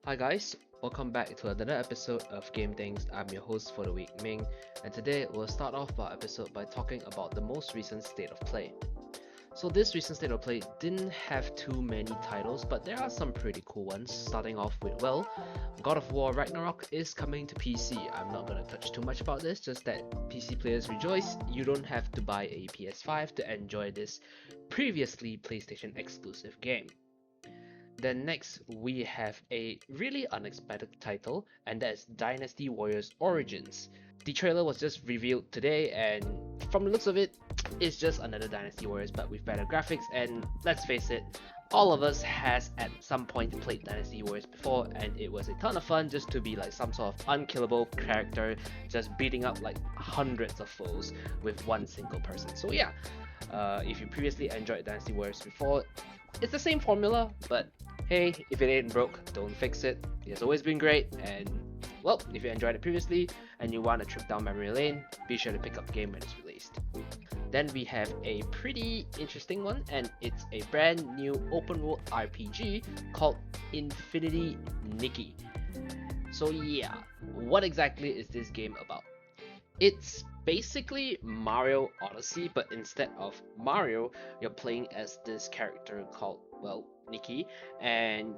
Hi guys, welcome back to another episode of Game Things. I'm your host for the week, Ming, and today we'll start off our episode by talking about the most recent state of play. So this recent state of play didn't have too many titles, but there are some pretty cool ones. Starting off with, God of War Ragnarok is coming to PC. I'm not gonna touch too much about this, just that PC players rejoice, you don't have to buy a PS5 to enjoy this previously PlayStation exclusive game. Then next we have a really unexpected title, and that's Dynasty Warriors Origins. The trailer was just revealed today, and from the looks of it, it's just another Dynasty Warriors but with better graphics. And let's face it, all of us has at some point played Dynasty Warriors before, and it was a ton of fun just to be like some sort of unkillable character, just beating up like hundreds of foes with one single person. So yeah, if you previously enjoyed Dynasty Warriors before, it's the same formula, but hey, if it ain't broke, don't fix it. It's always been great, and well, if you enjoyed it previously and you want a trip down memory lane, be sure to pick up the game when it's released. Then we have a pretty interesting one, and it's a brand new open world RPG called Infinity Nikki. So yeah, what exactly is this game about? It's basically Mario Odyssey, but instead of Mario, you're playing as this character called, Nikki, and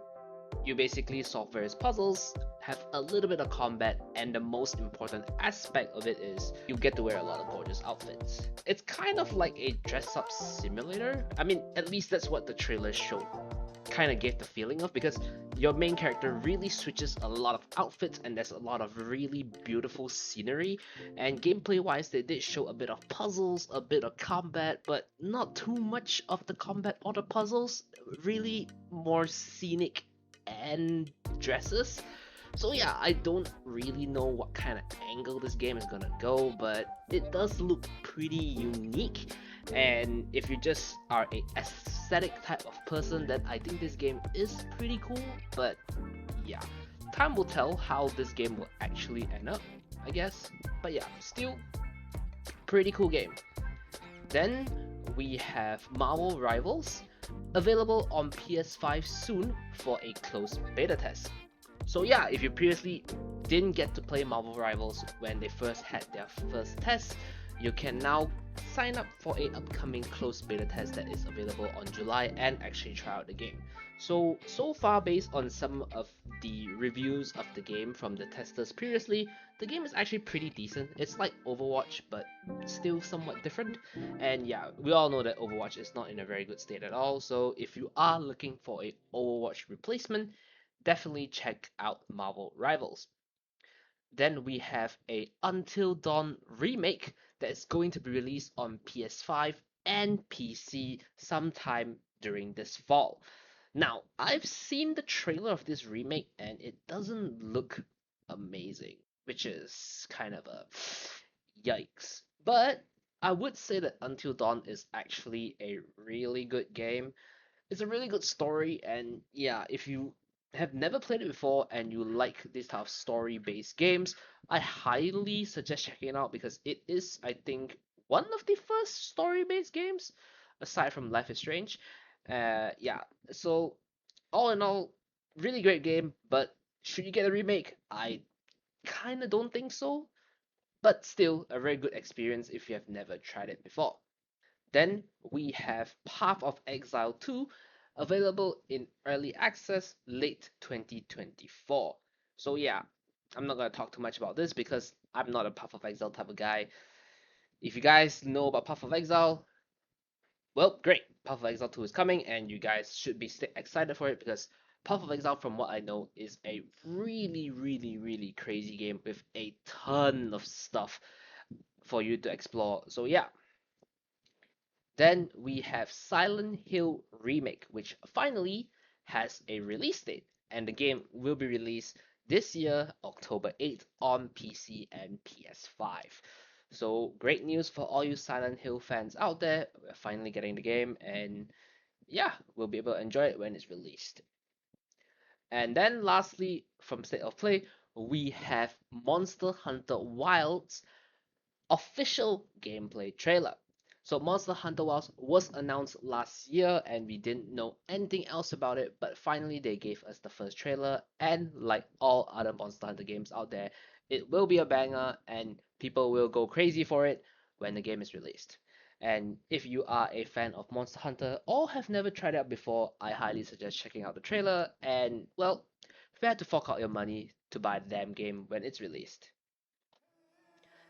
you basically solve various puzzles, have a little bit of combat, and the most important aspect of it is you get to wear a lot of gorgeous outfits. It's kind of like a dress up simulator. I mean, at least that's what the trailer showed. Kind of gave the feeling of, because your main character really switches a lot of outfits and there's a lot of really beautiful scenery, and gameplay wise they did show a bit of puzzles, a bit of combat, but not too much of the combat or the puzzles, really more scenic and dresses. So yeah, I don't really know what kind of angle this game is gonna go, but it does look pretty unique. And if you just are a aesthetic type of person, then I think this game is pretty cool. But yeah, time will tell how this game will actually end up, I guess. But yeah, still pretty cool game. Then we have Marvel Rivals, available on PS5 soon for a closed beta test. So yeah, if you previously didn't get to play Marvel Rivals when they first had their first test, you can now sign up for a upcoming closed beta test that is available on July and actually try out the game. So far, based on some of the reviews of the game from the testers previously, the game is actually pretty decent. It's like Overwatch, but still somewhat different. And yeah, we all know that Overwatch is not in a very good state at all, so if you are looking for a Overwatch replacement, definitely check out Marvel Rivals. Then we have a Until Dawn remake that is going to be released on PS5 and PC sometime during this fall. Now, I've seen the trailer of this remake and it doesn't look amazing, which is kind of a yikes. But I would say that Until Dawn is actually a really good game. It's a really good story, and yeah, if you have never played it before and you like this type of story-based games, I highly suggest checking it out, because it is, I think, one of the first story-based games aside from Life is Strange. Yeah, so all in all, really great game, but should you get a remake? I kind of don't think so, but still a very good experience if you have never tried it before. Then we have Path of Exile 2, available in early access late 2024. So yeah, I'm not gonna talk too much about this because I'm not a Path of Exile type of guy. If you guys know about Path of Exile, well, great. Path of Exile 2 is coming, and you guys should be excited for it, because Path of Exile, from what I know, is a really, really, really crazy game with a ton of stuff for you to explore. So yeah, then we have Silent Hill Remake, which finally has a release date, and the game will be released this year, October 8th, on PC and PS5. So great news for all you Silent Hill fans out there. We're finally getting the game, and yeah, we'll be able to enjoy it when it's released. And then lastly, from State of Play, we have Monster Hunter Wilds official gameplay trailer. So Monster Hunter Wilds was announced last year and we didn't know anything else about it, but finally they gave us the first trailer, and like all other Monster Hunter games out there, it will be a banger and people will go crazy for it when the game is released. And if you are a fan of Monster Hunter or have never tried it out before, I highly suggest checking out the trailer and, well, prepare to fork out your money to buy the damn game when it's released.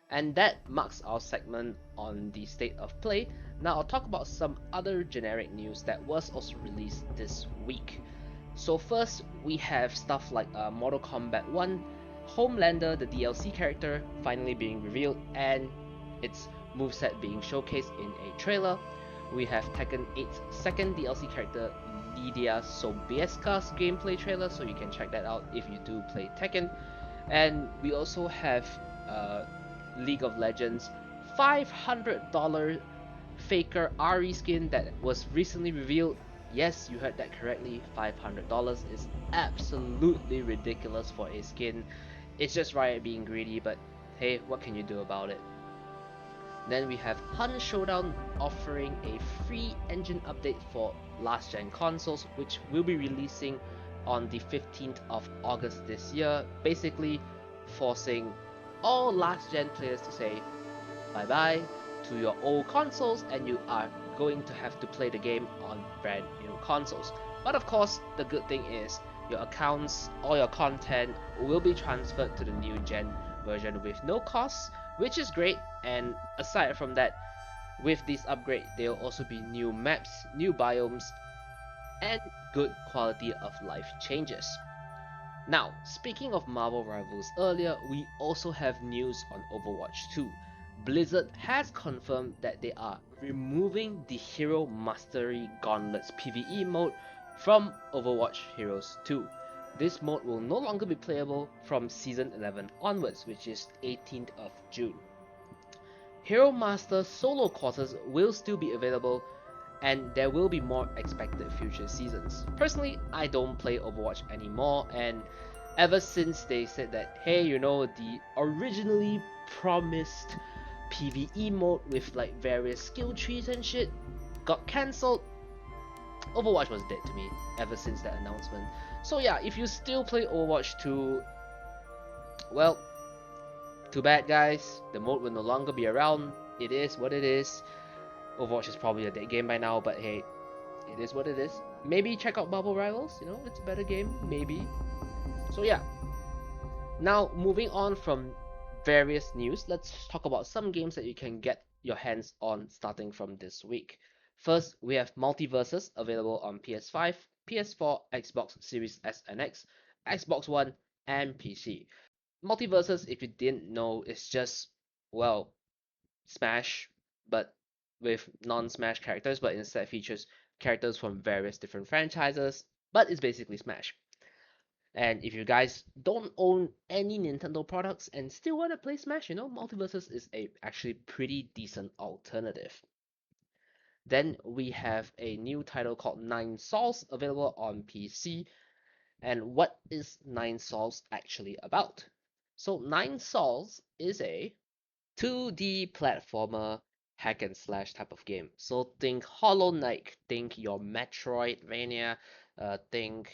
And that marks our segment on the state of play. Now I'll talk about some other generic news that was also released this week. So first we have stuff like Mortal Kombat 1, Homelander, the DLC character, finally being revealed and its moveset being showcased in a trailer. We have Tekken 8's second DLC character, Lydia Sobieska's gameplay trailer, so you can check that out if you do play Tekken. And we also have uh, League of Legends $500 Faker Ari skin that was recently revealed. Yes, you heard that correctly. $500 is absolutely ridiculous for a skin. It's just Riot being greedy, but hey, what can you do about it? Then we have Hunt Showdown offering a free engine update for last gen consoles, which will be releasing on the 15th of August this year, basically forcing all last gen players to say bye bye to your old consoles and you are going to have to play the game on brand new consoles. But of course, the good thing is your accounts, all your content will be transferred to the new gen version with no costs, which is great. And aside from that, with this upgrade, there will also be new maps, new biomes, and good quality of life changes. Now, speaking of Marvel Rivals earlier, we also have news on Overwatch 2. Blizzard has confirmed that they are removing the Hero Mastery Gauntlets PvE mode from Overwatch Heroes 2. This mode will no longer be playable from Season 11 onwards, which is 18th of June. Hero Master solo quarters will still be available, and there will be more expected future seasons. Personally, I don't play Overwatch anymore, and ever since they said that, hey, the originally promised PvE mode with like various skill trees and shit got cancelled, Overwatch was dead to me ever since that announcement. So yeah, if you still play Overwatch 2, well, too bad guys, the mode will no longer be around. It is what it is. Overwatch is probably a dead game by now, but hey, it is what it is. Maybe check out Marvel Rivals, it's a better game, maybe. So yeah. Now, moving on from various news, let's talk about some games that you can get your hands on starting from this week. First, we have Multiverses available on PS5, PS4, Xbox Series S and X, Xbox One, and PC. Multiverses, if you didn't know, is just, well, Smash, but with non-Smash characters, but instead features characters from various different franchises, but it's basically Smash. And if you guys don't own any Nintendo products and still want to play Smash, Multiverses is a actually pretty decent alternative. Then we have a new title called Nine Sols available on PC. And what is Nine Sols actually about? So Nine Sols is a 2D platformer hack and slash type of game. So think Hollow Knight, think your Metroidvania, think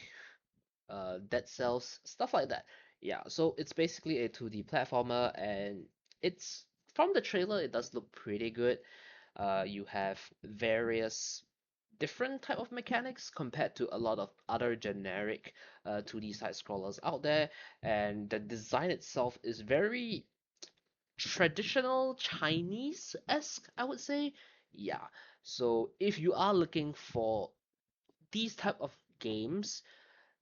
Dead Cells, stuff like that. Yeah, so it's basically a 2D platformer, and it's from the trailer, it does look pretty good. You have various different type of mechanics compared to a lot of other generic 2D side scrollers out there, and the design itself is very traditional Chinese-esque, I would say. Yeah. So if you are looking for these type of games,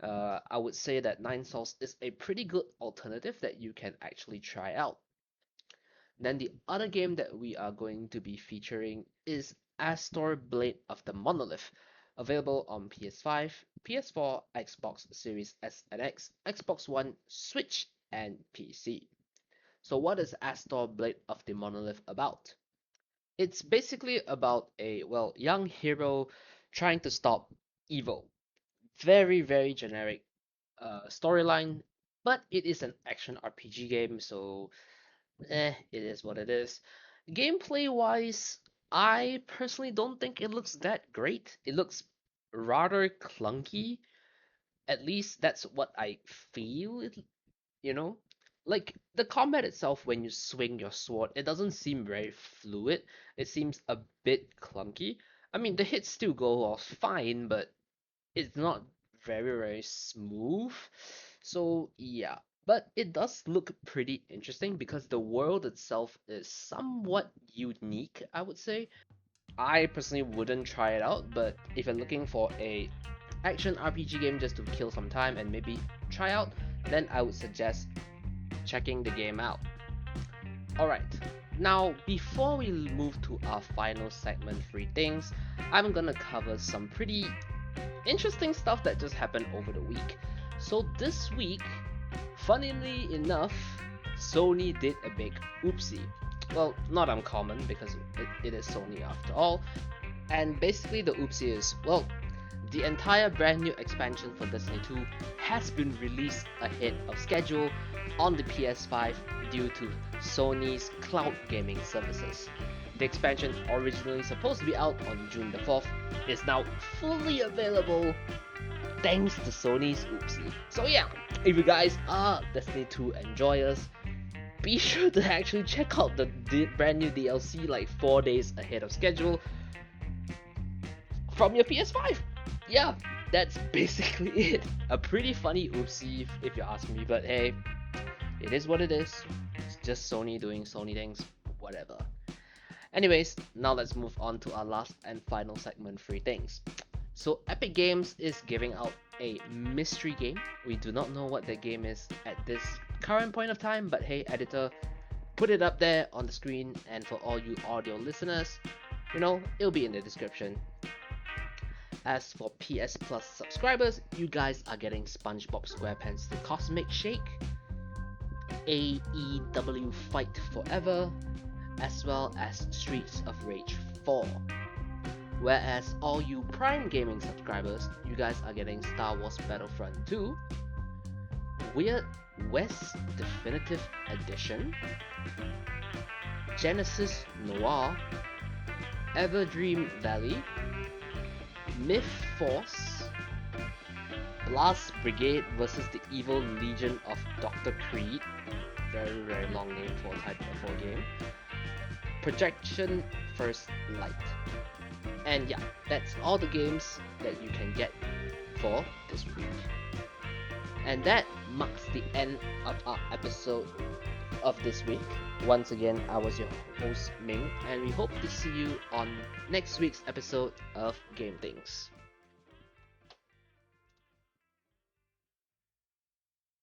I would say that Nine Sols is a pretty good alternative that you can actually try out. Then the other game that we are going to be featuring is Astor Blade of the Monolith, available on PS5, PS4, Xbox Series S and X, Xbox One, Switch, and PC. So what is Astor Blade of the Monolith about? It's basically about a, well, young hero trying to stop evil. Very, very generic storyline, but it is an action RPG game, so it is what it is. Gameplay wise, I personally don't think it looks that great. It looks rather clunky. At least that's what I feel you know? Like the combat itself when you swing your sword, it doesn't seem very fluid. It seems a bit clunky. I mean, the hits still go off fine, but it's not very smooth. So yeah, but it does look pretty interesting because the world itself is somewhat unique, I would say. I personally wouldn't try it out, but if you're looking for a action RPG game just to kill some time and maybe try out, then I would suggest checking the game out. Alright, now before we move to our final segment, three things, I'm gonna cover some pretty interesting stuff that just happened over the week. So this week, funnily enough, Sony did a big oopsie. Well, not uncommon because it is Sony after all. And basically the oopsie is, well, the entire brand new expansion for Destiny 2 has been released ahead of schedule on the PS5 due to Sony's cloud gaming services. The expansion, originally supposed to be out on June the 4th, is now fully available thanks to Sony's oopsie. So yeah, if you guys are Destiny 2 enjoyers, be sure to actually check out the brand new DLC like 4 days ahead of schedule from your PS5. Yeah, that's basically it. A pretty funny oopsie if you ask me, but hey, it is what it is. It's just Sony doing Sony things, whatever. Anyways, now let's move on to our last and final segment, three things. So Epic Games is giving out a mystery game. We do not know what the game is at this current point of time, but hey editor, put it up there on the screen, and for all you audio listeners, it'll be in the description. As for PS Plus subscribers, you guys are getting SpongeBob SquarePants The Cosmic Shake, AEW Fight Forever, as well as Streets of Rage 4. Whereas all you Prime Gaming subscribers, you guys are getting Star Wars Battlefront 2, Weird West Definitive Edition, Genesis Noir, Everdream Valley, Myth Force, Blast Brigade vs the Evil Legion of Dr. Creed, very long name for a type of a game, Projection First Light. And yeah, that's all the games that you can get for this week. And that marks the end of our episode of this week. Once again, I was your host Ming, and we hope to see you on next week's episode of Game Things.